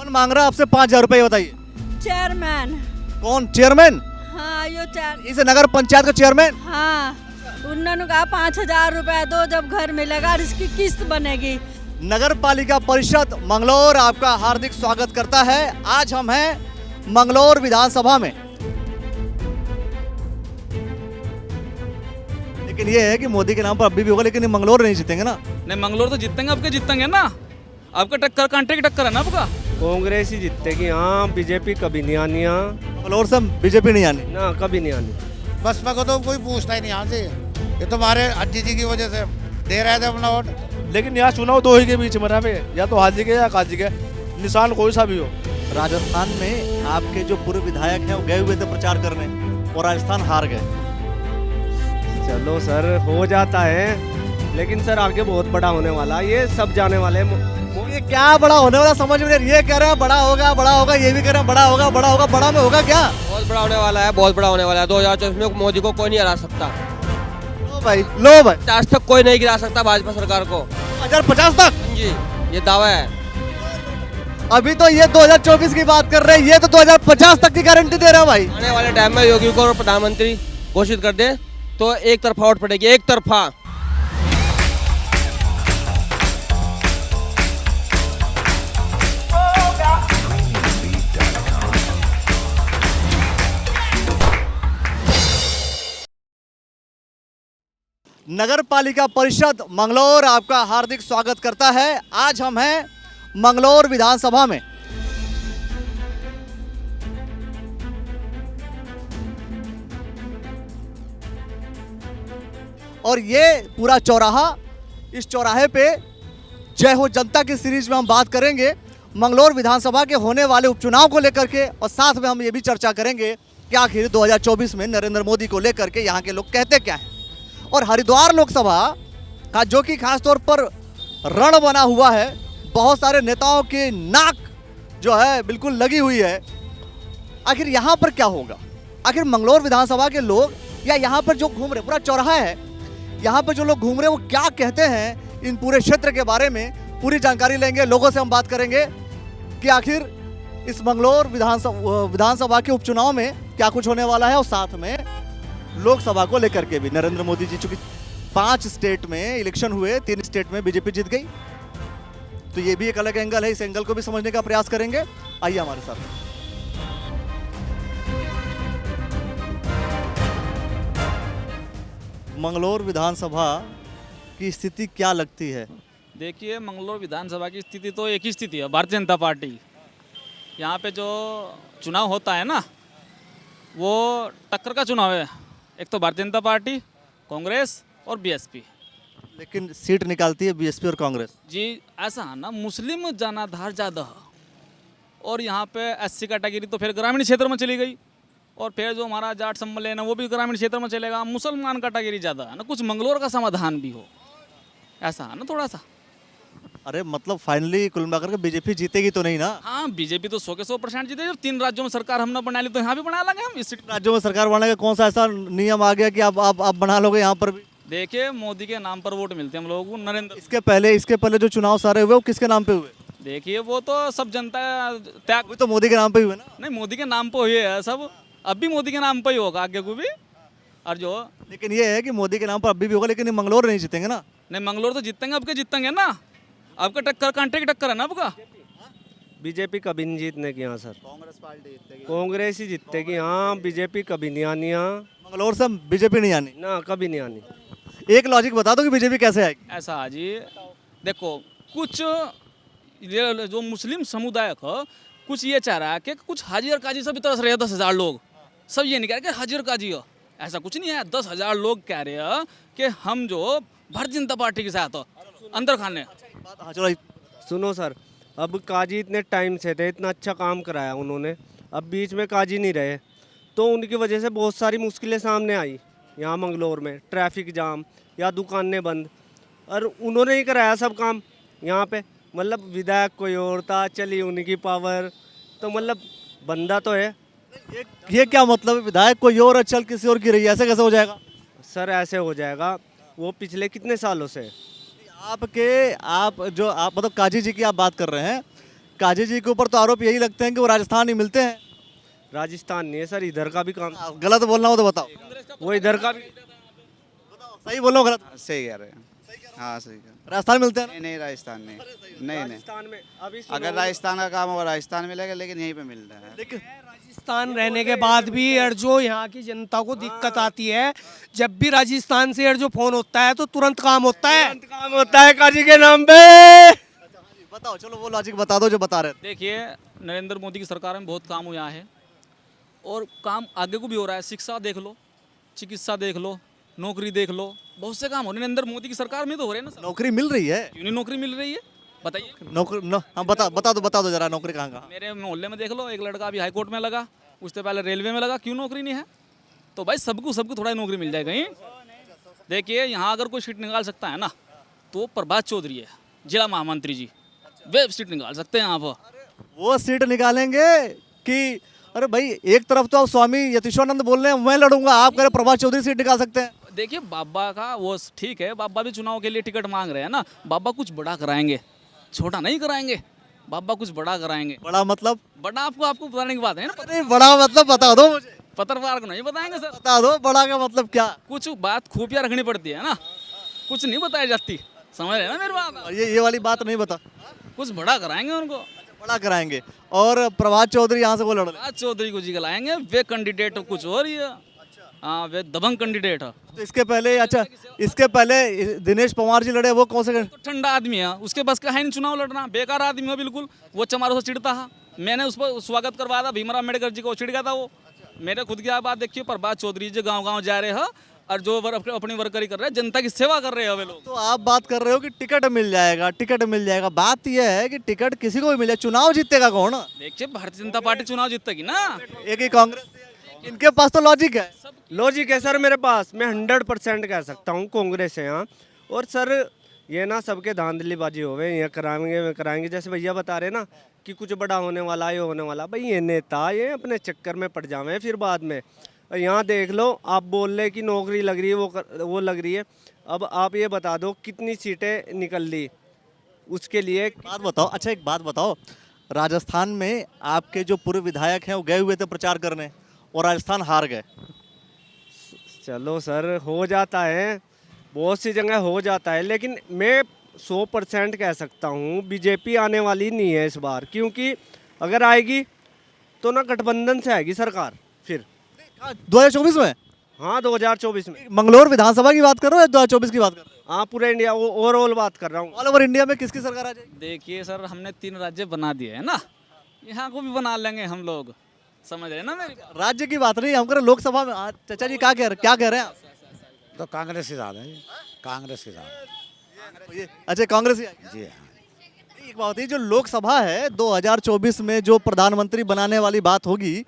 कौन मांग रहा है आपसे 5,000 रुपये बताइए? चेयरमैन। कौन चेयरमैन? हाँ यो चेयर। इस नगर पंचायत का चेयरमैन? हाँ उन्होंने कहा 5,000 रुपए दो जब घर मिलेगा और इसकी किस्त बनेगी। नगर पालिका परिषद मंगलौर आपका हार्दिक स्वागत करता है। आज हम हैं मंगलौर विधानसभा में। लेकिन ये है कि मोदी के नाम पर अभी भी होगा, लेकिन ये मंगलौर नहीं जीतेंगे ना। नहीं मंगलौर तो जीतेंगे, आपके जीतेंगे ना। आपका टक्कर कांटे की टक्कर है ना आपका। कांग्रेस ही जीतेगी। हाँ बीजेपी कभी नहीं आनी। यहाँ मंगलौर से बीजेपी नहीं आनी ना, कभी नहीं आनी। बसपा को तो कोई पूछता ही नहीं यहाँ से। ये तो हमारे अज्जी जी की वजह से दे रहे थे अपना वोट। लेकिन यहाँ चुनाव दो ही के बीच में रहे, या तो हाजी के या काजी के, निशान कोई सा भी हो। राजस्थान में आपके जो पूर्व विधायक हैं वो गए हुए थे प्रचार करने और राजस्थान हार गए। चलो सर हो जाता है, लेकिन सर आगे बहुत बड़ा होने वाला, ये सब जाने वाले। ये क्या बड़ा होने वाला समझ में नहीं। ये कह रहे हैं बड़ा होगा बड़ा होगा, ये भी कह रहे हैं बड़ा होगा बड़ा होगा। बड़ा में होगा क्या? बहुत बड़ा होने वाला है, बहुत बड़ा होने वाला है। 2024 में मोदी को कोई नहीं हरा सकता। लो भाई आज तक कोई नहीं गिरा सकता भाजपा सरकार को। 2050 तक? जी ये दावा है। अभी तो ये 2024 की बात कर रहे हैं, ये तो 2050 तक की गारंटी दे रहा है भाई। आने वाले टाइम में योगी को प्रधानमंत्री घोषित कर दे तो एक तरफा वोट पड़ेगी, एक तरफा। नगर पालिका परिषद मंगलौर आपका हार्दिक स्वागत करता है। आज हम हैं मंगलौर विधानसभा में। और ये पूरा चौराहा, इस चौराहे पे जय हो जनता की सीरीज में हम बात करेंगे मंगलौर विधानसभा के होने वाले उपचुनाव को लेकर के, और साथ में हम ये भी चर्चा करेंगे कि आखिर 2024 में नरेंद्र मोदी को लेकर के यहाँ के लोग कहते क्या हैं। और हरिद्वार लोकसभा का जो कि खास तौर पर रण बना हुआ है, बहुत सारे नेताओं की नाक जो है बिल्कुल लगी हुई है। आखिर यहाँ पर क्या होगा? आखिर मंगलौर विधानसभा के लोग या यहाँ पर जो घूम रहे, पूरा चौराहा है, यहाँ पर जो लोग घूम रहे हैं वो क्या कहते हैं इन पूरे क्षेत्र के बारे में, पूरी जानकारी लेंगे। लोगों से हम बात करेंगे कि आखिर इस मंगलौर विधानसभा के उपचुनाव में क्या कुछ होने वाला है। और साथ में लोकसभा को लेकर के भी नरेंद्र मोदी जी, चूंकि 5 स्टेट में इलेक्शन हुए, 3 स्टेट में बीजेपी जीत गई, तो ये भी एक अलग एंगल है। इस एंगल को भी समझने का प्रयास करेंगे। आइए हमारे साथ। मंगलौर विधानसभा की स्थिति क्या लगती है? देखिए मंगलौर विधानसभा की स्थिति तो एक ही स्थिति है, भारतीय जनता पार्टी। यहाँ पे जो चुनाव होता है ना, वो टक्कर का चुनाव है। एक तो भारतीय जनता पार्टी, कांग्रेस और बीएसपी। लेकिन सीट निकालती है बीएसपी और कांग्रेस। जी ऐसा है ना, मुस्लिम जनाधार ज़्यादा है, और यहाँ पे एससी कैटेगरी तो फिर ग्रामीण क्षेत्र में चली गई, और फिर जो हमारा जाट सम्मेलन है वो भी ग्रामीण क्षेत्र में चलेगा। मुसलमान कैटेगरी ज़्यादा है ना, कुछ मंगलौर का समाधान भी हो, ऐसा है ना थोड़ा सा। अरे मतलब फाइनली कुल मिलाकर के बीजेपी जीतेगी तो नहीं ना? हाँ बीजेपी तो 100% जीते। जब 3 राज्यों में सरकार हमने बना ली तो यहाँ भी बना लेंगे हम। इस राज्यों में सरकार बनाने का कौन सा ऐसा नियम आ गया कि आप बना लोगे यहाँ पर भी? देखिए मोदी के नाम पर वोट मिलते हैं हम लोगों को। नरेंद्र इसके पहले जो चुनाव सारे हुए वो किसके नाम पे हुए? देखिए वो तो सब जनता त्याग। अभी तो मोदी के नाम पे हुए ना? नहीं मोदी के नाम पे हुए है सब, अब भी मोदी के नाम पे ही होगा आगे को भी। और जो लेकिन ये है कि मोदी के नाम पर अभी भी होगा, लेकिन ये मंगलौर नहीं जीतेंगे ना? नहीं मंगलौर तो जीतेंगे, आपके जीतेंगे ना। आपका टक्कर कांटे की टक्कर है ना आपका। बीजेपी कभी नहीं जीतने की यहाँ सर। कांग्रेस ही जीतेगी। हाँ बीजेपी कभी नहीं आनी। यहाँ मंगलौर से बीजेपी नहीं आनी ना, कभी नहीं आनी। एक लॉजिक बता दो कि बीजेपी कैसे आएगी। ऐसा जी देखो, कुछ ये जो मुस्लिम समुदाय का कुछ ये चाह रहा है कि कुछ हाजी और काजी सब तरस रहे हैं। 10,000 लोग सब ये नहीं कह रहे कि हाजी और काजी हो, ऐसा कुछ नहीं है। 10,000 लोग कह रहे हैं कि हम जो भारतीय जनता पार्टी के साथ अंदर खाने। हाँ चलो सुनो सर, अब काजी इतने टाइम से थे, इतना अच्छा काम कराया उन्होंने, अब बीच में काजी नहीं रहे तो उनकी वजह से बहुत सारी मुश्किलें सामने आई। यहाँ मंगलौर में ट्रैफिक जाम या दुकानें बंद, और उन्होंने ही कराया सब काम यहाँ पे। मतलब विधायक कोई और था, चली उनकी पावर, तो मतलब बंदा तो है। ये क्या मतलब है? विधायक कोई और चल किसी और की रही है, ऐसे कैसे हो जाएगा? सर ऐसे हो जाएगा, वो पिछले कितने सालों से। आप मतलब काजी जी की आप बात कर रहे हैं, काजी जी के ऊपर तो आरोप यही लगते हैं कि वो राजस्थान ही मिलते हैं। राजस्थान नहीं है सर, इधर का भी काम, गलत बोलना हो तो बताओ। वो इधर का भी। सही बोलो गलत? सही कह रहे हैं। हाँ सही कह रहे हैं। राजस्थान मिलते हैं ना? नहीं नहीं राजस्थान नहीं, नहीं नहीं। राजस्थान में अभी अगर राजस्थान का काम होगा राजस्थान मिलेगा, लेकिन यहीं पे मिल रहा है। लेकिन राजस्थान रहने के बाद भी यार जो यहाँ की जनता को दिक्कत आती है, जब भी राजस्थान से यार जो फोन होता है तो तुरंत काम होता है। काम होता है काजी के नाम पे। बताओ, चलो वो लॉजिक बता दो जो बता रहे थे। देखिए, नरेंद्र मोदी की सरकार में बहुत काम हुआ है और काम आगे को भी हो रहा है। शिक्षा देख लो, चिकित्सा देख लो, नौकरी देख लो, बहुत से काम हो रहे हैं। नरेंद्र मोदी की सरकार में तो हो रहे हैं ना सब। नौकरी मिल रही है? क्यों नहीं नौकरी मिल रही है, बताइए। नौकरी हाँ बता दो जरा, नौकरी कहाँ कहाँ? मेरे मोहल्ले में देख लो, एक लड़का अभी हाई कोर्ट में लगा, उससे पहले रेलवे में लगा। क्यों नौकरी नहीं है? तो भाई सबको थोड़ा नौकरी मिल जाए कहीं। देखिए, यहाँ अगर कोई सीट निकाल सकता है ना तो प्रभात चौधरी है, जिला महामंत्री जी, वे सीट निकाल सकते हैं यहाँ पर। वो सीट निकालेंगे कि अरे भाई एक तरफ तो आप स्वामी यतीश्वरानंद बोल रहे हैं मैं लड़ूंगा, आप कह रहे प्रभात चौधरी सीट निकाल सकते हैं। देखिए, बाबा का वो ठीक है, बाबा भी चुनाव के लिए टिकट मांग रहे हैं ना। बाबा कुछ बड़ा कराएंगे, छोटा नहीं कराएंगे। बाबा कुछ बड़ा कराएंगे। बड़ा मतलब? बड़ा आपको बताने की बात है ना। अरे बड़ा मतलब बता दो मुझे, पत्रकार को नहीं बताएंगे सर। बता दो बड़ा का मतलब क्या। कुछ बात खुफिया रखनी पड़ती है ना, कुछ नहीं बताई जाती, समझ रहे ना मेरी बात। और ये वाली बात नहीं बता, कुछ बड़ा कराएंगे उनको, बड़ा कराएंगे। और प्रभात चौधरी यहाँ से वो लड़ रहे हैं। आज चौधरी को जी लाएंगे, वे कैंडिडेट कुछ और ही है। हाँ, वे दबंग कैंडिडेट है। तो इसके पहले अच्छा, इसके पहले दिनेश पवार जी लड़े, वो कौन से? तो ठंडा आदमी है, उसके बस का है नहीं चुनाव लड़ना, बेकार आदमी है बिल्कुल। वो चमारों से चिढ़ता है। मैंने उस पर स्वागत करवाया था, भीमराव अम्बेडकर जी को चिढ़ गया था वो। मेरे खुद की बात देखिए, प्रभात चौधरी जी गाँव जा रहे हैं और जो अपनी वर्करी कर रहे हैं, जनता की सेवा कर रहे हैं वे लोग। तो आप बात कर रहे हो कि टिकट मिल जाएगा, टिकट मिल जाएगा। बात यह है कि टिकट किसी को भी मिल जाए, चुनाव जीतेगा कौन? देखिए, भारतीय जनता पार्टी चुनाव जीतेगी ना। एक ही कांग्रेस, इनके पास तो लॉजिक है। लॉजिक है सर मेरे पास, मैं 100% कह सकता हूँ कांग्रेस है यहाँ। और सर ये ना सबके धांधलीबाजी हो गए, ये कराएंगे वे कराएंगे। जैसे भैया बता रहे ना कि कुछ बड़ा होने वाला, ये होने वाला। भाई ये नेता ये अपने चक्कर में पड़ जावे फिर बाद में। यहाँ देख लो, आप बोल रहे कि नौकरी लग रही है, वो लग रही है। अब आप ये बता दो कितनी सीटें निकल ली उसके लिए। बात बताओ, अच्छा एक बात बताओ, राजस्थान में आपके जो पूर्व विधायक हैं वो गए हुए थे प्रचार करने और राजस्थान हार गए। चलो सर, हो जाता है, बहुत सी जगह हो जाता है, लेकिन मैं 100% कह सकता हूँ बीजेपी आने वाली नहीं है इस बार। क्योंकि अगर आएगी तो ना गठबंधन से आएगी सरकार फिर। 2024 में? हाँ 2024 में। मंगलोर विधानसभा की बात कर रहे हो या 2024 की बात कर रहे हो? हाँ पूरे इंडिया, ओवरऑल बात कर रहा हूँ। ऑल ओवर इंडिया में किसकी सरकार आ जाएगी? देखिए सर, हमने 3 राज्य बना दिए है ना, यहाँ को भी बना लेंगे हम लोग, समझ रहे ना मेरी बात? राज्य की बात नहीं, हम कर लोकसभा में। चाचा जी क्या कह रहे हैं आप? तो कांग्रेस के साथ है जी, कांग्रेस के साथ अच्छा कांग्रेस ही आएगी। जी हाँ। एक बात है, जो लोकसभा है 2024 में जो प्रधानमंत्री बनाने वाली बात होगी,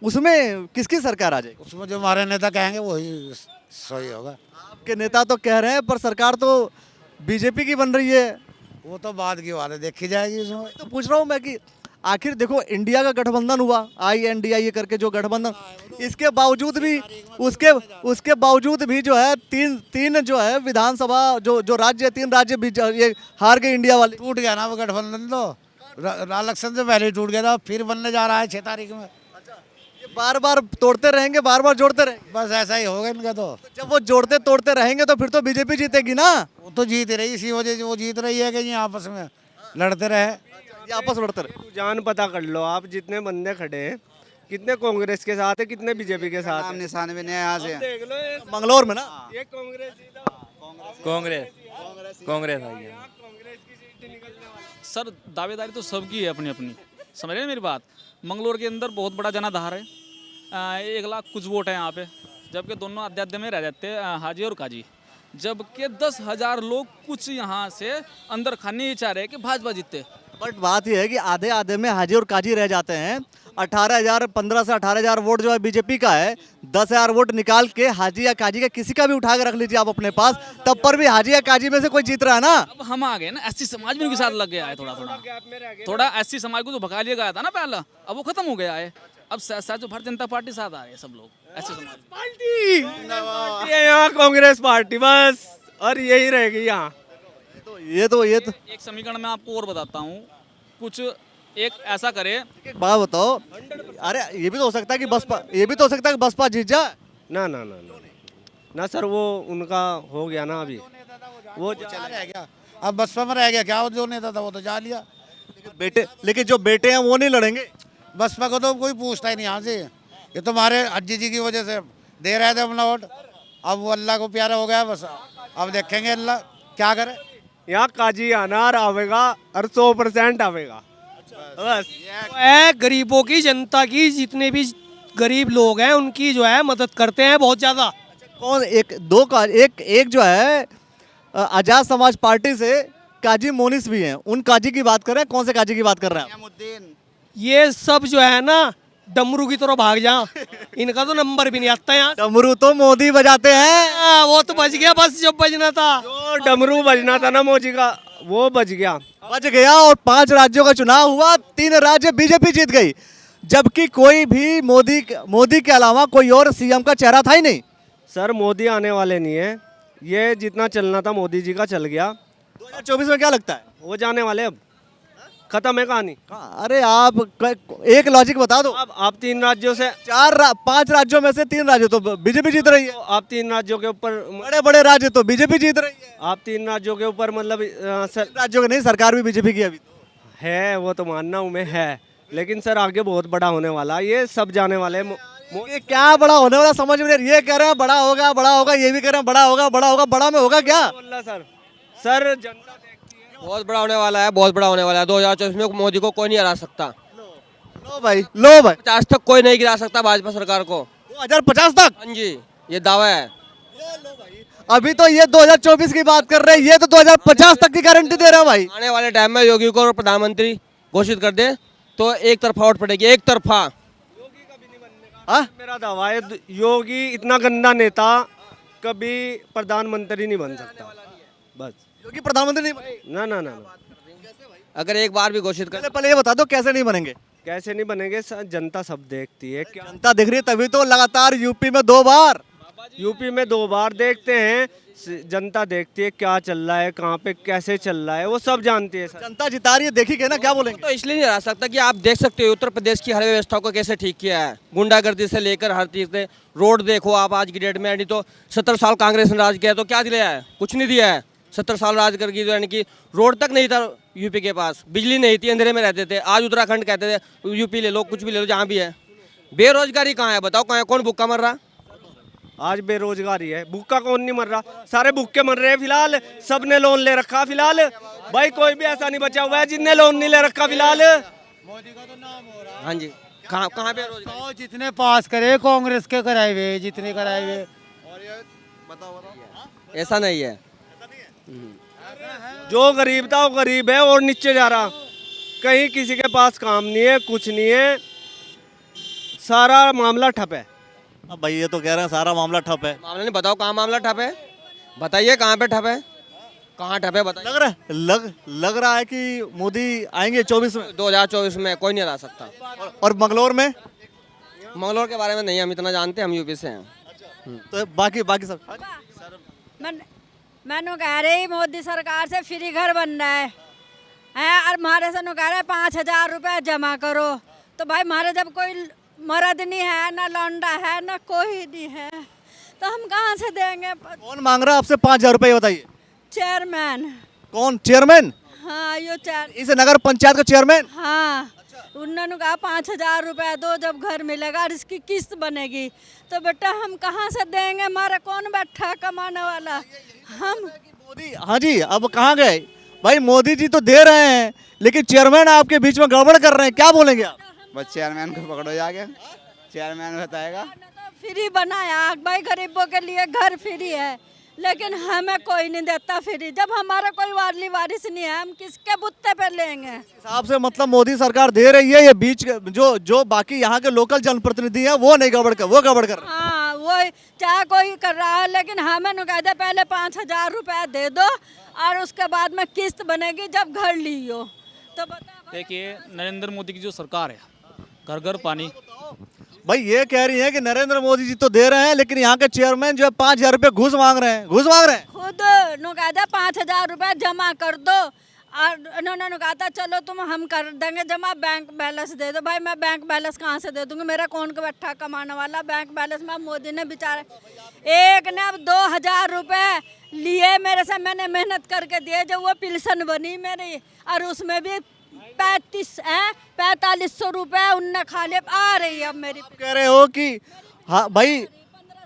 उसमें किसकी सरकार आ जाएगी? उसमें जो हमारे नेता कहेंगे वही सही होगा। आपके नेता तो कह रहे हैं पर सरकार तो बीजेपी की बन रही है। वो तो बाद की बात है, देखी जाएगी उसमें। तो पूछ रहा हूँ मैं कि आखिर देखो, इंडिया का गठबंधन हुआ, INDIA करके जो गठबंधन, इसके बावजूद भी उसके बावजूद भी जो है तीन जो है विधानसभा जो राज्य, 3 राज्य भी ये हार गए इंडिया वाले। टूट गया ना वो गठबंधन, तो इलेक्शन से पहले ही टूट गया था, फिर बनने जा रहा है 6 तारीख में। ये बार बार तोड़ते रहेंगे, बार बार जोड़ते रहेंगे। बस ऐसा ही होगा इनका। तो जब वो जोड़ते तोड़ते रहेंगे तो फिर तो बीजेपी जीतेगी ना। वो तो जीत रही, इसी वजह से वो जीत रही है कि ये आपस में लड़ते रहे, ये आपस लड़ते रहे। जान पता कर लो आप, जितने बंदे खड़े हैं कितने कांग्रेस के साथ है, कितने बीजेपी के साथ नाम है। निशान भी नहीं है यहाँ से। देख लो ये मंगलौर में ना कांग्रेस कांग्रेस आई है। सर दावेदारी तो सबकी है अपनी अपनी, समझ रहे हैं मेरी बात। मंगलोर के अंदर बहुत बड़ा जनाधार है, 1 लाख कुछ वोट है यहाँ पे, जबकि दोनों अध्यात्म में रह जाते हैं, हाजी और काजी। जबकि 10,000 लोग कुछ यहाँ से अंदर खाने ही चाह रहे हैं कि भाजपा जीते। बट बात यह है कि आधे आधे में हाजी और काजी रह जाते हैं। 15 से 18,000 वोट जो है बीजेपी का है, 10,000 वोट निकाल के हाजी या काजी का किसी का भी उठा के रख लीजिए आप अपने पास, तब पर भी हाजी या काजी में से कोई जीत रहा है ना। अब हम आ गए ना, SC समाज भी उनके साथ लग गया है थोड़ा SC समाज को तो भगा लिया गया था ना पहले, अब वो खत्म हो गया है। अब साथ जो भारतीय जनता पार्टी साथ आ रहे हैं सब लोग, SC समाज पार्टी है यहाँ, कांग्रेस पार्टी बस, और यही रहेगी यहाँ। तो ये तो एक समीकरण में आपको और बताता हूँ, कुछ एक ऐसा करे। एक बात बताओ, अरे ये भी तो हो सकता है कि बसपा, ये भी तो हो सकता है कि बसपा जीत जाए। ना ना ना ना ना सर, वो उनका हो गया ना अभी, वो चला रह गया, अब बसपा में रह गया क्या, वो जो नेता था वो तो जा लिया। लेकिन जो बेटे हैं वो नहीं लड़ेंगे। बसपा को तो कोई पूछता ही नहीं यहाँ से, ये तो हमारे अज्जी जी की वजह से दे रहे थे अपना वोट, अब वो अल्लाह को प्यारा हो गया बस, अब देखेंगे अल्लाह क्या करे। यहाँ काजी अनार आवेगा और 100% आवेगा बस। है गरीबों की, जनता की, जितने भी गरीब लोग हैं उनकी जो है मदद करते हैं बहुत ज्यादा। कौन एक जो है आजाद समाज पार्टी से काजी मोनिस भी हैं, उन काजी की बात कर रहे हैं। कौन से काजी की बात कर रहे हैं आप? नियामुद्दीन। ये सब जो है ना डमरू की तरह भाग जा, इनका तो नंबर भी नहीं आता यहाँ। डमरू तो मोदी बजाते हैं। वो तो बच गया बस जब बजना था। जो डमरू बजना था ना मोदी का, वो बच गया। बच गया और 5 राज्यों का चुनाव हुआ, 3 राज्य बीजेपी जीत गई, जबकि कोई भी मोदी के अलावा कोई और सीएम का चेहरा था ही नहीं। सर मोदी आने वाले नहीं है, ये जितना चलना था मोदी जी का चल गया। 2024 में क्या लगता है? वो जाने वाले, अब खत्म है कहानी। अरे आप एक लॉजिक बता दो। अब आप 3 राज्यों से 5 राज्यों में से 3 राज्य तो बीजेपी जीत रही है। आप 3 राज्यों के ऊपर, बड़े बड़े राज्य तो बीजेपी जीत रही है। आप 3 राज्यों के ऊपर मतलब राज्यों के नहीं, सरकार भी बीजेपी की अभी तो है, वो तो मानना हूँ मैं है, लेकिन सर आगे बहुत बड़ा होने वाला, ये सब जाने वाले। ये क्या बड़ा होने वाला समझ में नहीं। ये कह रहे हैं बड़ा होगा बड़ा होगा, ये भी कह रहे हैं बड़ा होगा बड़ा होगा, बड़ा में होगा क्या? सर जनता देखती है। बहुत बड़ा होने वाला है, बहुत बड़ा होने वाला है। 2024 में मोदी को कोई नहीं हरा सकता। लो भाई, लो भाई, 50 तक कोई नहीं गिरा सकता भाजपा सरकार को। 2050 तक? हाँ जी, ये दावा है। अभी तो ये 2024 की बात कर रहे हैं, ये तो 2050 तक की गारंटी दे रहे हैं भाई। आने वाले टाइम में योगी को प्रधानमंत्री घोषित कर दे तो एक तरफा वोट पड़ेगी, एक तरफा। हाँ? मेरा दावा है योगी इतना गंदा नेता कभी प्रधानमंत्री नहीं बन सकता बस। योगी प्रधानमंत्री नहीं बने? ना ना ना ना, अगर एक बार भी घोषित कर पहले ये बता दो कैसे नहीं बनेंगे? कैसे नहीं बनेंगे सर, जनता सब देखती है। क्या जनता दिख रही है तभी तो लगातार यूपी में 2 बार, यूपी में 2 बार देखते हैं, जनता देखती है क्या चल रहा है, कहाँ पे कैसे चल रहा है, वो सब जानती है सर। जनता जिता रही है, देखी के ना क्या बोलेंगे। तो इसलिए नहीं हरा सकता कि आप देख सकते हो उत्तर प्रदेश की हर व्यवस्था को कैसे ठीक किया है, गुंडागर्दी से लेकर हर चीज से। रोड देखो आप आज की डेट में, नहीं तो 70 साल कांग्रेस ने राज किया तो क्या दिया है? कुछ नहीं दिया है। 70 साल राज करके तो यानी कि रोड तक नहीं था यूपी के पास, बिजली नहीं थी, अंधेरे में रहते थे। आज उत्तराखंड कहते थे यूपी ले लो, कुछ भी ले लो, जहाँ भी है। बेरोजगारी कहाँ है बताओ, कहाँ है? कौन भूखा मर रहा? आज बेरोजगारी है, भूखा कौन नहीं मर रहा, सारे भूखे मर रहे हैं फिलहाल। सबने लोन ले रखा फिलहाल, भाई कोई भी ऐसा नहीं बचा हुआ है जिनने लोन नहीं ले रखा फिलहाल। मोदी का तो नाम हो रहा है। हाँ जी, कहाँ बेरोजगारी? जितने पास करे कांग्रेस के कराए हुए, जितने कराए हुए। और ये बताओ ऐसा नहीं है। जो गरीब था वो गरीब है और नीचे जा रहा, कहीं किसी के पास काम नहीं है, कुछ नहीं है, सारा मामला ठप है। अब भाई ये तो कह रहे हैं सारा मामला ठप है। मामला नहीं, बताओ कहाँ मामला ठप है, बताइए कहाँ पे ठप है, कहाँ ठप है बताइए। लग रहा है कि मोदी आएंगे 24 में। 2024 में कोई नहीं हरा सकता। और मंगलौर में? मंगलौर के बारे में नहीं हम इतना जानते, हम यूपी से हैं। तो बाकी सब मैंने कह रही मोदी सरकार से फ्री घर बन रहा है और हमारे से कह रहे 5,000 रुपये जमा करो। तो भाई हमारे जब कोई मर्द नहीं है, ना लौंडा है, ना कोई नहीं है, तो हम कहाँ से देंगे? कौन मांग रहा है आपसे 5,000 रुपये बताइए? चेयरमैन। कौन चेयरमैन? हाँ यो इस नगर पंचायत का चेयरमैन? हाँ, उन्होंने कहा 5,000 रुपये दो जब घर मिलेगा और इसकी किस्त बनेगी। तो बेटा हम कहाँ से देंगे, हमारा कौन बैठा कमाने वाला? हम मोदी, हाँ जी, अब कहाँ गए भाई? मोदी जी तो दे रहे हैं लेकिन चेयरमैन आपके बीच में गड़बड़ कर रहे हैं, क्या बोलेंगे आप? बस चेयरमैन को पकड़ो जाके, चेयरमैन बताएगा। फ्री बनाया भाई, गरीबों के लिए घर फ्री है, लेकिन हमें कोई नहीं देता फ्री। जब हमारा कोई वारली वारिस नहीं है, हम किसके बुत्ते पे लेंगे? हिसाब से मतलब मोदी सरकार दे रही है, ये बीच जो बाकी यहाँ के लोकल जनप्रतिनिधि हैं वो नहीं गड़बड़ कर, वो गड़बड़ कर रहे हैं। हाँ, वो चाहे कोई कर रहा है, लेकिन हमें न कहते पहले 5,000 रुपये दे दो और उसके बाद में किस्त बनेगी जब घर लियो। तो बता देखिए, नरेंद्र मोदी की जो सरकार है, घर घर पानी। भाई ये कह रही है कि नरेंद्र मोदी जी तो दे रहे हैं लेकिन यहाँ के चेयरमैन जो है 5,000 रुपये घूस मांग रहे हैं, घूस मांग रहे हैं। खुद नु कहते 5,000 रुपये जमा कर दो और उन्होंने कहा था चलो तुम हम कर देंगे जमा, बैंक बैलेंस दे दो। भाई मैं बैंक बैलेंस कहाँ से दे दूँगी, मेरा कौन का बैठा कमाने वाला बैंक बैलेंस में। मोदी ने बेचारे एक ने अब 2000 रुपये लिए मेरे से, मैंने मेहनत करके दिए, जब वो पेंशन बनी मेरी, और उसमें भी 4500 रुपये उनने खा लिया। आ रही है अब मेरी। कह रहे हो कि हाँ भाई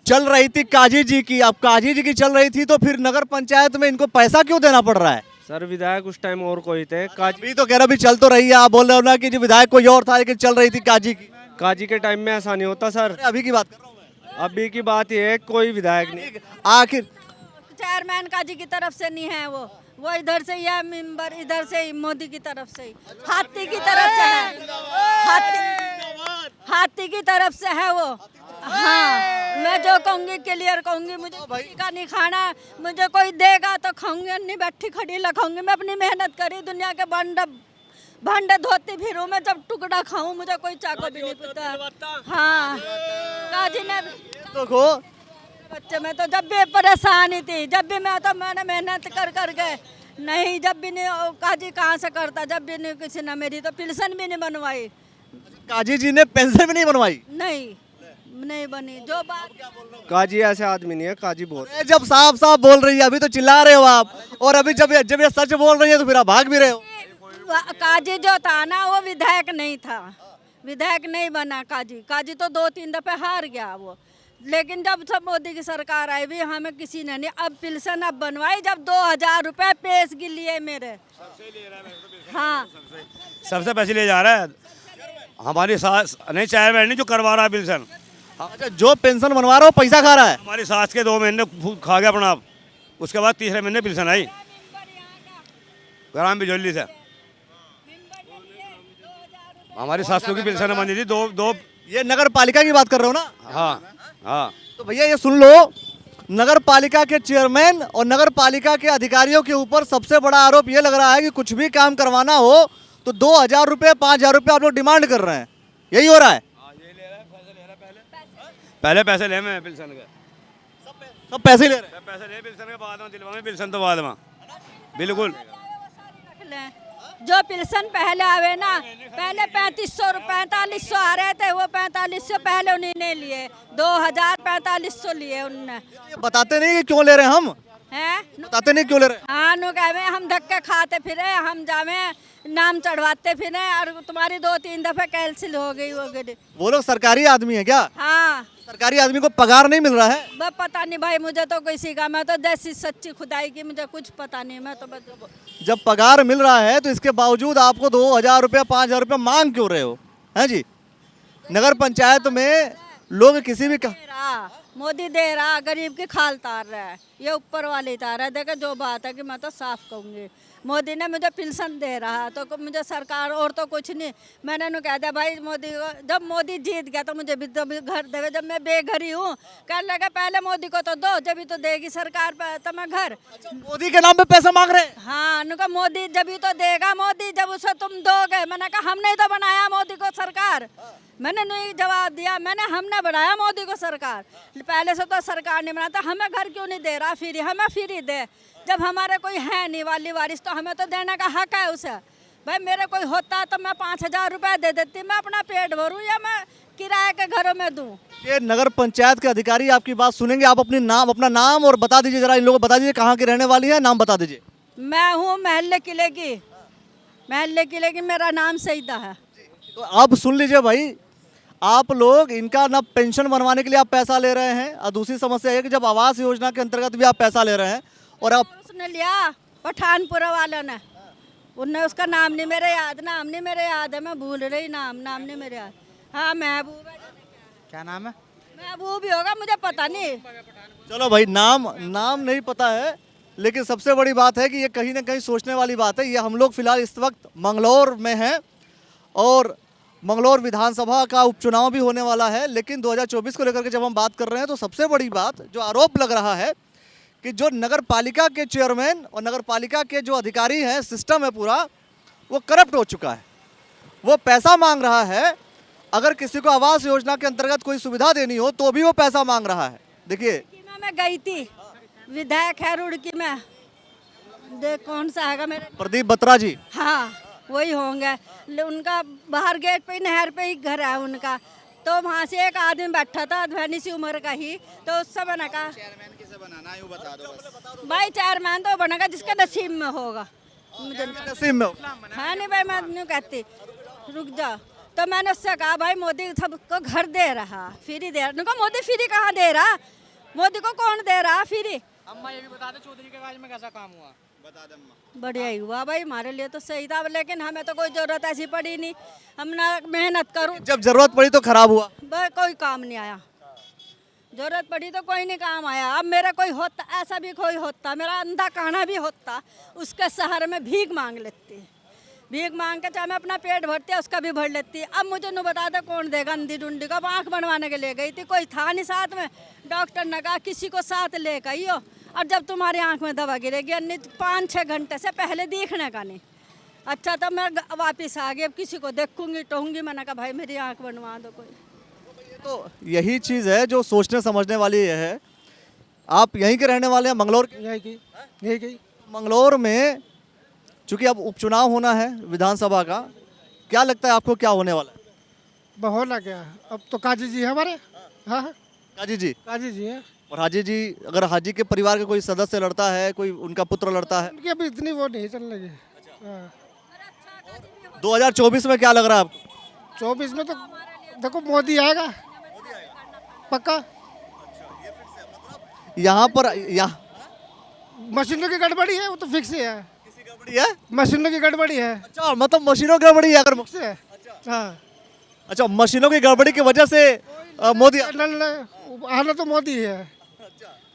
चल रही थी काजी जी की, अब काजी जी की चल रही थी तो फिर नगर पंचायत में इनको पैसा क्यों देना पड़ रहा है? सर विधायक उस टाइम और कोई थे, काजी अभी तो कह रहा भी चल तो रही है, आप बोल रहे हो ना कि जो विधायक कोई और था लेकिन चल रही थी काजी की। काजी के टाइम में ऐसा नहीं होता सर। अरे अभी की बात कर रहा हूँ मैं। अभी की बात ये है कोई विधायक नहीं। आखिर चेयरमैन काजी की तरफ से नहीं है, वो इधर से यह मेंबर इधर से ही, मोदी की तरफ से ही, हाथी की तरफ से है, हाथी की तरफ से है वो। हाँ मैं जो कहूँगी क्लियर कहूँगी, मुझे किसी का नहीं खाना, मुझे कोई देगा तो खाऊंगी, नहीं बैठी खड़ी लखाऊंगी। मैं अपनी मेहनत करी, दुनिया के भांडे धोती फिरूं मैं, जब टुकड़ा खाऊं मुझे कोई चाको भी नहीं पता। हाँ काजी ने तो को बच्चे में तो जब भी परेशानी थी, जब भी मैंने मेहनत कर करके नहीं, जब भी नहीं काजी कहाँ से करता, जब भी नहीं किसी ने मेरी तो पेंशन भी नहीं बनवाई। काजी जी ने पेंशन भी नहीं बनवाई? नहीं बनी। जो बात काजी ऐसे आदमी नहीं है, काजी बहुत। जब साफ साफ बोल रही है, अभी तो चिल्ला रहे हो आप, और अभी जब ये सच बोल रही है तो फिर आप भाग भी रहे हो। काजी जो था ना वो विधायक नहीं था, विधायक नहीं बना काजी तो 2-3 दफे हार गया वो। लेकिन जब सब मोदी की सरकार आई भी हमें किसी ने नहीं, अब पेंशन अब बनवाई, जब 2000 रुपये पेश के लिए मेरे। हाँ सबसे पैसे ले जा रहा है हमारी सास, नहीं चेयरमैन नहीं जो करवा रहा है पेंशन। अच्छा जो पेंशन बनवा रहा हो पैसा खा रहा है? हमारी सास के 2 महीने खा गया अपना, उसके बाद तीसरे महीने पेंशन आई ग्राम बिजौली से। हमारी सासू की पेंशन बनी थी दो। ये नगर पालिका की बात कर रहे हो ना? हाँ हाँ। तो भैया ये सुन लो, नगर पालिका के चेयरमैन और नगर पालिका के अधिकारियों के ऊपर सबसे बड़ा आरोप ये लग रहा है कि कुछ भी काम करवाना हो तो 2000 रुपये 5000 रुपये आप लोग डिमांड कर रहे हैं, यही हो रहा है? पहले पैसे ले मैं पेंशन के, सब पैसे ले रहे हैं। पैसे ले पेंशन के बाद में दिलवाएंगे पेंशन तो बाद में बिल्कुल। जो पेंशन पहले आवे ना, पहले 4500 आ रहे थे, वो 4500 पहले उन्होंने लिए, 4500 लिए उनने। ये बताते नहीं कि क्यों ले रहे हैं हम, हैं? बताते नहीं क्यों ले रहे हैं? हाँ नु कहे हम धक्के खाते फिरे, हम जावे नाम चढ़वाते फिरे, और तुम्हारी 2-3 दफे कैंसिल हो गई। वो लोग सरकारी आदमी है क्या? हाँ सरकारी आदमी को पगार नहीं मिल रहा है? बस पता नहीं भाई, मुझे तो किसी का, मैं तो जैसी सच्ची खुदाई की मुझे कुछ पता नहीं। मैं तो जब पगार मिल रहा है तो इसके बावजूद आपको 2000 रुपये 5000 रुपये मांग क्यों रहे हो? हैं जी, नगर पंचायत में लोग किसी भी मोदी दे रहा, गरीब की खाल तार रहा है, ये ऊपर वाले तार रहा है। देखो जो बात है कि मैं तो साफ कहूँगी, मोदी ने मुझे पेंशन दे रहा तो मुझे सरकार और तो कुछ नहीं। मैंने उन्हें कह दिया भाई मोदी को, जब मोदी जीत गया तो मुझे भी तो घर देवे, जब मैं बेघरी हूँ। कहने लगा पहले मोदी को तो दो, जब भी तो देगी सरकार पे तो मैं घर। मोदी के नाम पे पैसा मांग रहे हैं? हाँ उनका मोदी जब भी तो देगा, मोदी जब उसे तुम दोगे। मैंने कहा हमने तो बनाया मोदी को सरकार, मैंने नहीं जवाब दिया, हमने बनाया मोदी को सरकार, पहले से तो सरकार ने बनाया। हमें घर क्यों नहीं दे रहा फ्री, हमें फ्री दे, जब हमारे कोई है नहीं वाली वारिस तो हमें तो देने का हक है उसे। भाई मेरे कोई होता तो मैं 5000 रुपये दे देती, मैं अपना पेट भरूं या मैं किराए के घरों में दूं। ये नगर पंचायत के अधिकारी आपकी बात सुनेंगे, आप अपना नाम और बता दीजिए जरा, इन लोगों को बता दीजिए कहाँ की रहने वाली है, नाम बता दीजिए। मैं हूँ महल्ले किले की मेरा नाम सईदा है। तो आप सुन लीजिए भाई, आप लोग इनका ना पेंशन बनवाने के लिए आप पैसा ले रहे हैं, और दूसरी समस्या है कि जब आवास योजना के अंतर्गत भी आप पैसा ले रहे हैं, और आप उसने लिया पठानपुरा वालों ने, उनने उसका नाम नहीं मेरे याद, है, मैं भूल रही नाम नहीं मेरे याद। हाँ महबूब है। क्या नाम है? महबूब ही होगा, मुझे पता नहीं। चलो भाई नाम नहीं पता है, लेकिन सबसे बड़ी बात है कि ये कहीं ना कहीं सोचने वाली बात है। ये हम लोग फिलहाल इस वक्त मंगलौर में हैं, और मंगलौर विधानसभा का उपचुनाव भी होने वाला है। लेकिन 2024 को लेकर के जब हम बात कर रहे हैं तो सबसे बड़ी बात जो आरोप लग रहा है कि जो नगर पालिका के चेयरमैन और नगर पालिका के जो अधिकारी हैं, सिस्टम है पूरा, वो करप्ट हो चुका है। वो पैसा मांग रहा है, अगर किसी को आवास योजना के अंतर्गत कोई सुविधा देनी हो तो भी वो पैसा मांग रहा है। देखिए मैं गई थी, विधायक है रुड़की में, देख कौन सा है मेरे, प्रदीप बत्रा जी। हाँ वही होंगे। उनका बाहर गेट पे ही, नहर पे ही घर है उनका। तो वहाँ से एक आदमी बैठा था अधवानी सी उम्र का ही, तो उस समय कहा चेयरमैन किसे बनाना है, यूँ बता दो बस। भाई चेयरमैन तो बनेगा जिसके नसीब में होगा, मुझे नसीब में हो। है नहीं भाई, मैं नहीं कहती रुक जा। तो मैंने उससे कहा भाई मोदी सबको घर दे रहा, फ्री दे रहा। उनको मोदी फ्री कहाँ दे रहा, मोदी को कौन दे रहा फ्री? अम्मा ये भी बता दे चौधरी के राज में कैसा काम हुआ? बता दे अम्मा। बढ़िया ही हुआ भाई, हमारे लिए तो सही था, लेकिन हमें तो कोई जरूरत ऐसी पड़ी नहीं। हम ना मेहनत करूँ, जब जरूरत पड़ी तो खराब हुआ। भाई कोई काम नहीं आया। जरूरत पड़ी तो कोई नहीं काम आया। अब मेरा कोई होता, ऐसा भी कोई होता, मेरा अंधा काना भी होता, उसके सहारे में भीख मांग लेती। भीख मांग के चाहे मैं अपना पेट भरती है, उसका भी भर लेती। अब मुझे न बता दे कौन देगा अंधी डुंडी का। आँख बनवाने के ले गई थी, कोई था नहीं साथ में। डॉक्टर ने कहा किसी को साथ ले गई हो, और जब तुम्हारी आँख में दवा गिरेगी, 5-6 घंटे से पहले देखने का नहीं। अच्छा तब मैं वापस आ गई, अब किसी को देखूंगी टोंगी। मैंने कहा भाई मेरी आँख बनवा दो कोई। तो यही चीज़ है जो सोचने समझने वाली है। आप यहीं के रहने वाले हैं, मंगलौर के? यही की मंगलौर में चूंकि अब उपचुनाव होना है विधानसभा का, क्या लगता है आपको क्या होने वाला है? बहुत लग गया। अब तो काजी जी है हमारे। हाँ काजी जी। काजी जी है। और हाजी जी, अगर हाजी के परिवार के कोई सदस्य लड़ता है, कोई उनका पुत्र लड़ता है? उनकी अभी इतनी वो नहीं चल रही। हाँ। 2024 में क्या लग रहा है आपको? 24 में तो देखो मोदी आएगा पक्का। यहाँ पर मशीनों की गड़बड़ी है, वो तो फिक्स ही है। गड़बड़ी है? मशीनों की गड़बड़ी है। अच्छा, मतलब मशीनों की गड़बड़ी है। अगर फिक्स है। हाँ। अच्छा, मशीनों की गड़बड़ी की वजह से मोदी आना तो मोदी है।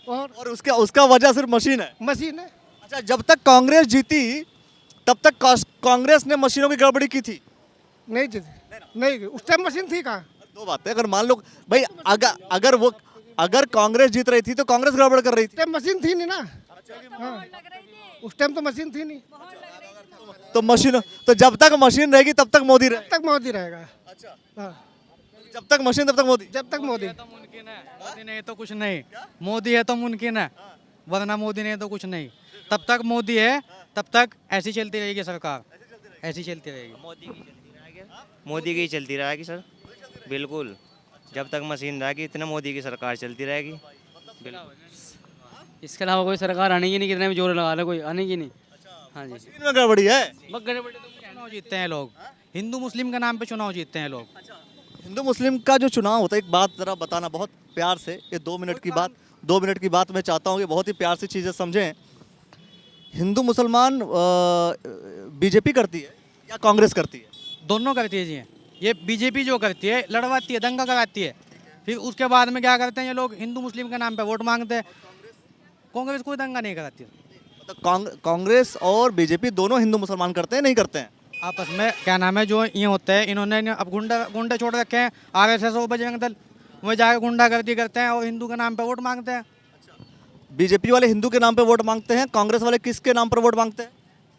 और उसका वजह सिर्फ मशीन है? मशीन है। अच्छा, जब तक कांग्रेस जीती तब तक कांग्रेस ने मशीनों की गड़बड़ी की थी? नहीं जीती, नहीं उस टाइम मशीन थी कहाँ। दो बातें, अगर मान लो भाई अगर कांग्रेस जीत रही थी तो कांग्रेस गड़बड़ कर रही थी। उस टाइम मशीन थी नहीं ना। हाँ। उस टाइम तो मशीन थी नहीं। तो मशीन, तो जब तक मशीन रहेगी तब तक मोदी तब तक मोदी रहेगा। अच्छा, हाँ। जब तक मशीन तब तक मोदी। जब तक मोदी। मुमकिन है, मोदी नहीं तो कुछ नहीं। मोदी है तो मुमकिन है, वरना मोदी नहीं तो कुछ नहीं। तब तक मोदी है, तब तक ऐसी चलती रहेगी सरकार, ऐसी चलती रहेगी। मोदी की चलती रहेगी सर, बिल्कुल। जब तक मशीन रहेगी इतना मोदी की सरकार चलती रहेगी। इसके अलावा कोई सरकार आने की नहीं, कितने भी जोर लगा लो कोई आने की नहीं। हाँ जी, मशीन में गड़बड़ी है। चुनाव जीतते हैं लोग, हिंदू मुस्लिम के नाम पे चुनाव जीतते हैं लोग। हिंदू मुस्लिम का जो चुनाव होता है, एक बात जरा बताना बहुत प्यार से, ये 2 मिनट की बात मैं चाहता हूँ कि बहुत ही प्यार से चीज़ें समझें। हिंदू मुसलमान बीजेपी करती है या कांग्रेस करती है? दोनों करती है जी। ये बीजेपी जो करती है लड़वाती है, दंगा कराती है, फिर उसके बाद में क्या करते हैं ये लोग हिंदू मुस्लिम के नाम पे वोट मांगते हैं। कांग्रेस कोई दंगा नहीं कराती। मतलब कांग्रेस और बीजेपी दोनों हिंदू मुसलमान करते हैं, नहीं करते हैं? आपस में क्या नाम है, जो ये होता है इन्होंने अब गुंडे छोड़ रखे हैं। RSS और बजरंग दल वही जाकर गुंडागर्दी करते हैं और हिंदू के नाम पे वोट मांगते हैं। बीजेपी वाले हिंदू के नाम पे वोट मांगते हैं, कांग्रेस वाले किसके नाम पर वोट मांगते हैं?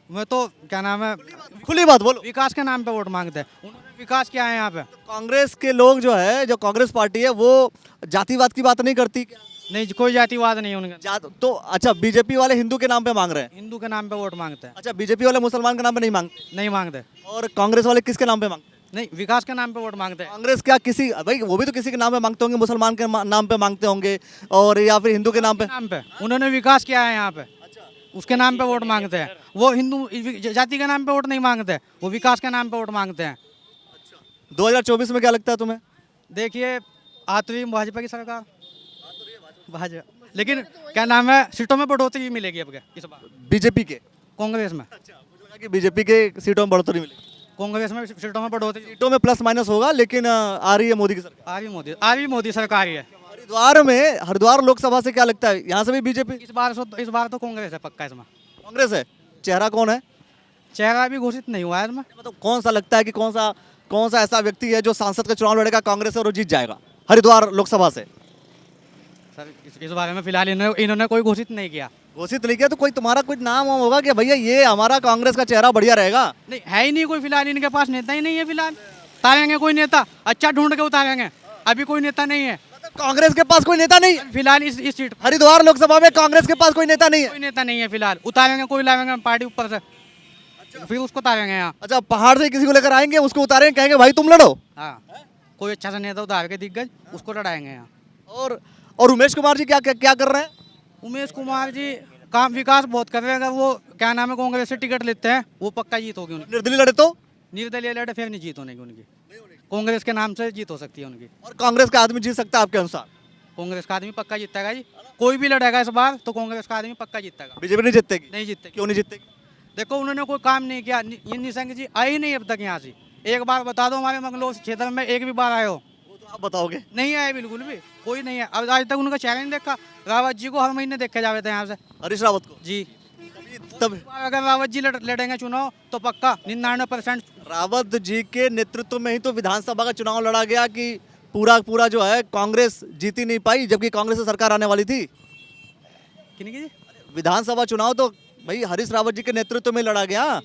मैं तो क्या नाम है, खुली बात बोलो। विकास के नाम पे वोट मांगते हैं। उन्होंने विकास किया है यहाँ पे। कांग्रेस के लोग जो है, जो कांग्रेस पार्टी है, वो जातिवाद की बात नहीं करती क्या? नहीं, कोई जातिवाद नहीं उनका। तो अच्छा, बीजेपी वाले हिंदू के नाम पे मांग रहे हैं? हिंदू के नाम पे वोट मांगते हैं। अच्छा, बीजेपी वाले मुसलमान के नाम पे नहीं मांगते? नहीं मांगते। और कांग्रेस वाले किसके नाम पे मांगते हैं? नहीं, विकास के नाम पे वोट मांगते हैं। कांग्रेस क्या किसी, भाई वो भी तो किसी के नाम पे मांगते होंगे, मुसलमान के नाम पे मांगते होंगे और या फिर हिंदू के नाम पे। उन्होंने विकास किया है यहाँ पे, उसके नाम पे वोट मांगते हैं। वो हिंदू जाति के नाम पे वोट नहीं मांगते, वो विकास के नाम पे वोट मांगते हैं। 2024 में क्या लगता है तुम्हें? देखिए आती हुई भाजपा की सरकार, भाजपा, लेकिन क्या नाम है, सीटों में बढ़ोतरी भी मिलेगी अब इस बार बीजेपी के? कांग्रेस में। कि बीजेपी के सीटों में बढ़ोतरी मिलेगी, कांग्रेस में सीटों में बढ़ोतरी, सीटों में प्लस माइनस होगा, लेकिन आ रही है मोदी की सरकार। आ रही मोदी सरकार ही है। हरिद्वार लोकसभा से क्या लगता है, यहाँ से भी बीजेपी? इस बार तो कांग्रेस है पक्का। इसमें कांग्रेस है। चेहरा कौन है? चेहरा अभी घोषित नहीं हुआ है इसमें। मतलब कौन सा लगता है कि कौन सा ऐसा व्यक्ति है जो सांसद का चुनाव लड़ेगा कांग्रेस से और वो जीत जाएगा हरिद्वार लोकसभा से? सर इस बारे में फिलहाल इन्होंने कोई घोषित नहीं किया। घोषित नहीं किया तो कोई तुम्हारा कुछ नाम होगा कि भैया ये हमारा कांग्रेस का चेहरा बढ़िया रहेगा? नहीं, है ही नहीं कोई फिलहाल, इनके पास नेता ही नहीं है फिलहाल। उतारेंगे कोई नेता, अच्छा ढूंढ के उतारेंगे, अभी कोई नेता नहीं है। कांग्रेस के पास कोई नेता नहीं है? फिलहाल इस सीट पर हरिद्वार लोकसभा में कांग्रेस के पास कोई नेता नहीं है? कोई नेता नहीं है फिलहाल। उतारेंगे, कोई लाएंगे पार्टी ऊपर से, फिर उसको उतारेंगे यहाँ। अच्छा, पहाड़ से किसी को लेकर आएंगे, उसको उतारेंगे, कहेंगे भाई तुम लड़ो। हाँ, कोई अच्छा सा नेता उतार के दिग्गज, उसको लड़ाएंगे यहाँ। और उमेश कुमार जी क्या क्या, क्या कर रहे हैं? उमेश कुमार जी काम विकास बहुत कर रहे हैं। अगर वो क्या नाम है कांग्रेस से टिकट लेते हैं, वो पक्का जीत होगी उनकी। निर्दलीय लड़े तो? निर्दलीय लड़े फिर नहीं जीत होने की उनकी। कांग्रेस के नाम से जीत हो सकती है उनकी। और कांग्रेस का आदमी जीत सकता है आपके अनुसार? कांग्रेस का आदमी पक्का जीतेगा जी। कोई भी लड़ेगा इस बार तो कांग्रेस का आदमी पक्का जीतेगा। बीजेपी नहीं जीतेगी? नहीं जीतेगी। क्यों नहीं जीतेगी? देखो उन्होंने कोई काम नहीं किया। ये निशंक जी आए ही नहीं अब तक यहाँ से। एक बार बता दो हमारे मंगलौर क्षेत्र में एक भी बार आए हो? वो तो आप बताओगे। नहीं आए, बिल्कुल भी कोई नहीं है। अब आज तक उनका चेहरा नहीं देखा। रावत जी को हर महीने देखे जाते थे यहाँ से। हरीश रावत को? जी। तब अगर रावत जी लड़ेंगे चुनाव तो पक्का 99%। रावत जी के नेतृत्व में ही तो विधानसभा का चुनाव लड़ा गया कि पूरा जो है कांग्रेस जीत ही नहीं पाई, जबकि कांग्रेस से सरकार आने वाली थी। किन की? विधानसभा चुनाव तो भाई हरीश रावत जी के नेतृत्व में लड़ा गया,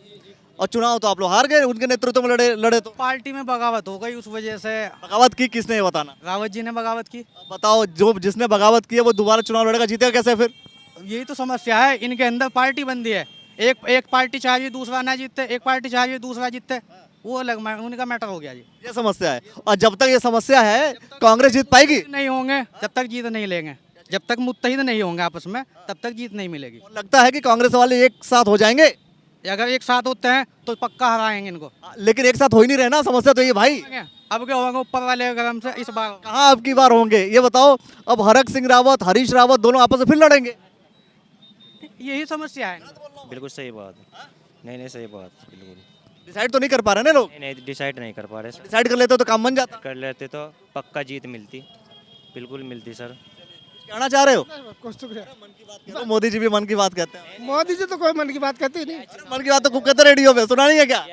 और चुनाव तो आप लोग हार गए उनके नेतृत्व में लड़े तो। पार्टी में बगावत हो गई, उस वजह से। बगावत की किसने, ये बताना? रावत जी ने बगावत की। बताओ, जो जिसने बगावत की है वो दोबारा चुनाव लड़ेगा, जीतेगा कैसे फिर? यही तो समस्या है, इनके अंदर पार्टी बंदी है। एक पार्टी चाहिए दूसरा ना जीतते, एक पार्टी चाहिए दूसरा जीतते, वो अलग उनका मैटर हो गया जी। ये समस्या है, और जब तक ये समस्या है कांग्रेस जीत पाएगी नहीं होंगे जब तक जीत नहीं लेंगे, जब तक मुत्तहिद नहीं होंगे आपस में तब तक जीत नहीं मिलेगी। लगता है कि कांग्रेस वाले एक साथ हो जाएंगे? अगर एक साथ होते हैं तो पक्का हराएंगे इनको। लेकिन एक साथ हो ही नहीं रहे ना, समस्या तो ये भाई। अब क्या होगा ऊपर वाले गरम से इस बार? कहाँ अब की बार होंगे ये बताओ? अब हरक सिंह रावत, हरीश रावत दोनों आपस में फिर लड़ेंगे। यही समस्या है। बिल्कुल सही बात। नहीं सही बात, बिल्कुल। डिसाइड तो नहीं कर पा रहे ना लोग? नहीं डिसाइड नहीं कर पा रहे सर। डिसाइड कर लेते तो काम बन जाता। कर लेते तो पक्का जीत मिलती, बिल्कुल मिलती सर। कहना चाह रहे हो? कुछ तो मोदी जी भी मन की बात कहते हैं। मोदी जी तो कोई मन की बात कहते ही नहीं। मन की बात तो खूब कहते रेडियो पे, सुना नहीं है क्या?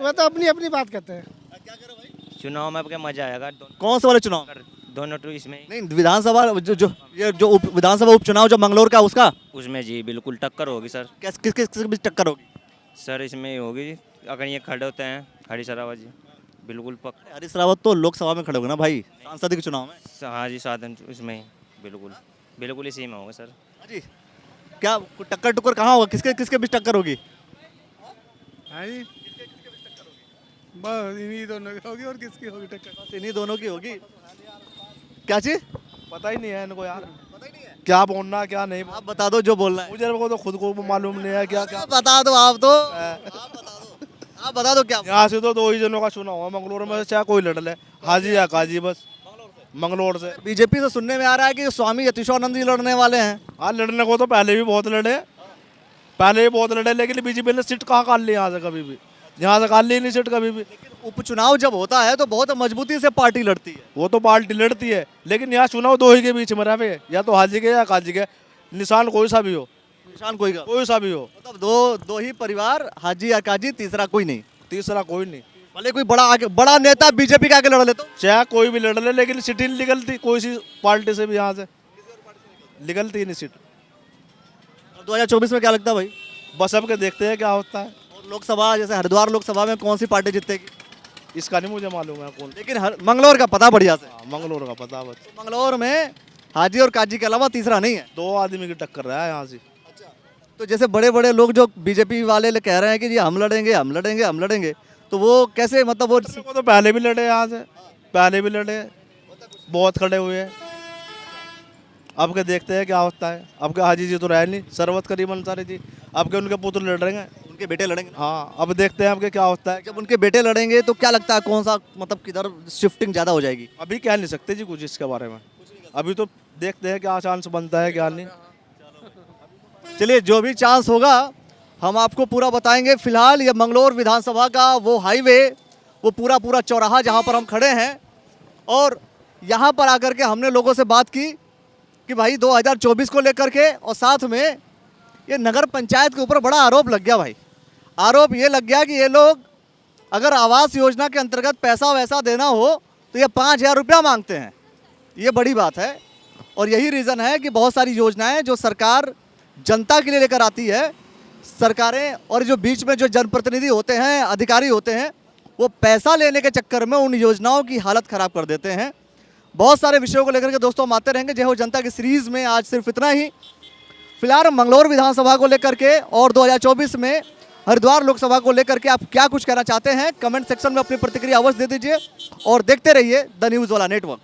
वो तो अपनी अपनी बात कहते हैं। चुनाव में आपके मजा आएगा। कौन से वाले चुनाव? दोनों टू इसमें नहीं, विधानसभा जो विधानसभा उपचुनाव जो मंगलौर का उसका, उसमें जी बिल्कुल टक्कर होगी सर। किस के बीच टक्कर होगी? सर इसमें ही होगी अगर ये खड़े होते हैं हरीश रावत जी, बिल्कुल हरीश रावत तो लोकसभा में खड़े होंगे ना भाई, सांसद के चुनाव में। हाँ जी, साधन इसमें ही बिल्कुल इसी में होगा सर। जी, क्या टक्कर टुक्कर कहाँ होगा? किसके किसके बीच टक्कर होगी? बस इन्हीं दोनों की होगी, और किसकी होगी टक्कर? बस इन्हीं दोनों की होगी। क्या चीज? पता ही नहीं है इनको यार, क्या बोलना क्या नहीं। आप बता दो जो बोलना है। मुझे को तो खुद को मालूम नहीं है क्या क्या। बता दो आप तो, आप बता दो क्या। यहाँ से तो दो ही जनों का चुनाव है मंगलौर में, चाहे कोई लड़ ले, हाजी या काजी, बस मंगलौर से। बीजेपी से सुनने में आ रहा है कि स्वामी यतीश्वरानंद जी लड़ने वाले हैं। हाँ, लड़ने को तो पहले भी बहुत लड़े, लेकिन बीजेपी ने सीट कहाँ काट ली यहाँ से? कभी भी यहाँ से काट ली नहीं सीट कभी भी। उपचुनाव जब होता है तो बहुत मजबूती से पार्टी लड़ती है। वो तो पार्टी लड़ती है, लेकिन यहाँ चुनाव दो ही के बीच में रहे, या तो हाजी के या काजी के, निशान कोई सा भी हो। निशान कोई सा भी हो, मतलब दो ही परिवार, हाजी या काजी, तीसरा कोई नहीं। भले कोई बड़ा नेता बीजेपी का आगे लड़ ले तो, चाहे कोई भी लड़ ले, लेकिन सीट ही नहीं निकलती कोई सी पार्टी से भी, यहाँ से निकलती ही नहीं सीट। 2024 में क्या लगता है भाई? बस अब के देखते हैं क्या होता है। और लोकसभा, जैसे हरिद्वार लोकसभा में कौन सी पार्टी जीतेगी? इसका नहीं मुझे मालूम है कौन, लेकिन मंगलौर का पता बढ़िया से। मंगलौर का पता बस। मंगलौर में हाजी और काजी के अलावा तीसरा नहीं है। दो आदमी की टक्कर रहा है यहाँ से। तो जैसे बड़े बड़े लोग जो बीजेपी वाले कह रहे हैं कि जी हम लड़ेंगे, तो वो कैसे, मतलब वो तो पहले भी लड़े, यहाँ से पहले भी लड़े, बहुत खड़े हुए हैं। अब के देखते हैं क्या होता है। अब के हाजी जी तो रहे नहीं, सरवत करीम अंसारी जी, अब के उनके पुत्र लड़ रहे हैं, उनके बेटे लड़ेंगे। हाँ, अब देखते हैं अब के क्या होता है। जब उनके बेटे लड़ेंगे तो क्या लगता है कौन सा, मतलब किधर शिफ्टिंग ज़्यादा हो जाएगी? अभी कह नहीं सकते जी कुछ इसके बारे में, अभी तो देखते हैं क्या चांस बनता है क्या नहीं। चलिए, जो भी चांस होगा हम आपको पूरा बताएंगे। फिलहाल ये मंगलौर विधानसभा का वो हाईवे, वो पूरा चौराहा जहाँ पर हम खड़े हैं, और यहाँ पर आकर के हमने लोगों से बात की कि भाई 2024 को लेकर के, और साथ में ये नगर पंचायत के ऊपर बड़ा आरोप लग गया भाई। आरोप ये लग गया कि ये लोग अगर आवास योजना के अंतर्गत पैसा वैसा देना हो तो ये 5,000 रुपया मांगते हैं। ये बड़ी बात है, और यही रीज़न है कि बहुत सारी योजनाएं जो सरकार जनता के लिए लेकर आती है, सरकारें और जो बीच में जो जनप्रतिनिधि होते हैं, अधिकारी होते हैं, वो पैसा लेने के चक्कर में उन योजनाओं की हालत ख़राब कर देते हैं। बहुत सारे विषयों को लेकर के दोस्तों हम आते रहेंगे। जय हो जनता की सीरीज में आज सिर्फ इतना ही। फिलहाल मंगलौर विधानसभा को लेकर के और 2024 में हरिद्वार लोकसभा को लेकर के आप क्या कुछ कहना चाहते हैं, कमेंट सेक्शन में अपनी प्रतिक्रिया अवश्य दे दीजिए और देखते रहिए द न्यूज़ वाला नेटवर्क।